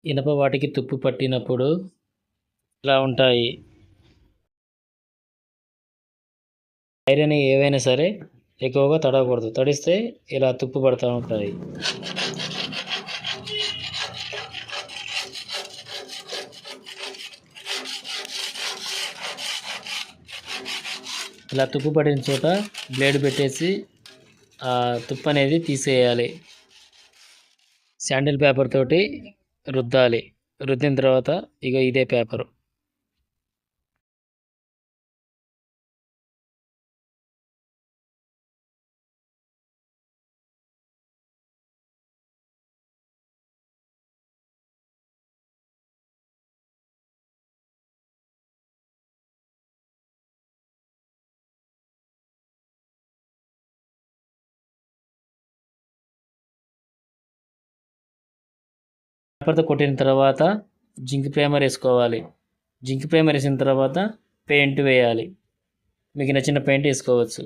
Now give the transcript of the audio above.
ఇనప వాటికి తుప్పు పట్టినప్పుడు ఇలా ఉంటాయి. ఐరన్ ఏవైనా సరే ఎక్కువగా తడవకూడదు. తడిస్తే ఇలా తుప్పు పడుతూ ఉంటాయి. ఇలా తుప్పు పడిన చోట బ్లేడ్ పెట్టేసి ఆ తుప్పు అనేది తీసేయాలి. శాండిల్ పేపర్ తోటి రుద్దాలి. రుద్దిన తర్వాత ఇదే పేపరు. పేపర్తో కొట్టిన తర్వాత జింక్ ప్రైమర్ వేసుకోవాలి. జింక్ ప్రైమర్ వేసిన తర్వాత పెయింట్ వేయాలి. మీకు నచ్చిన పెయింట్ వేసుకోవచ్చు.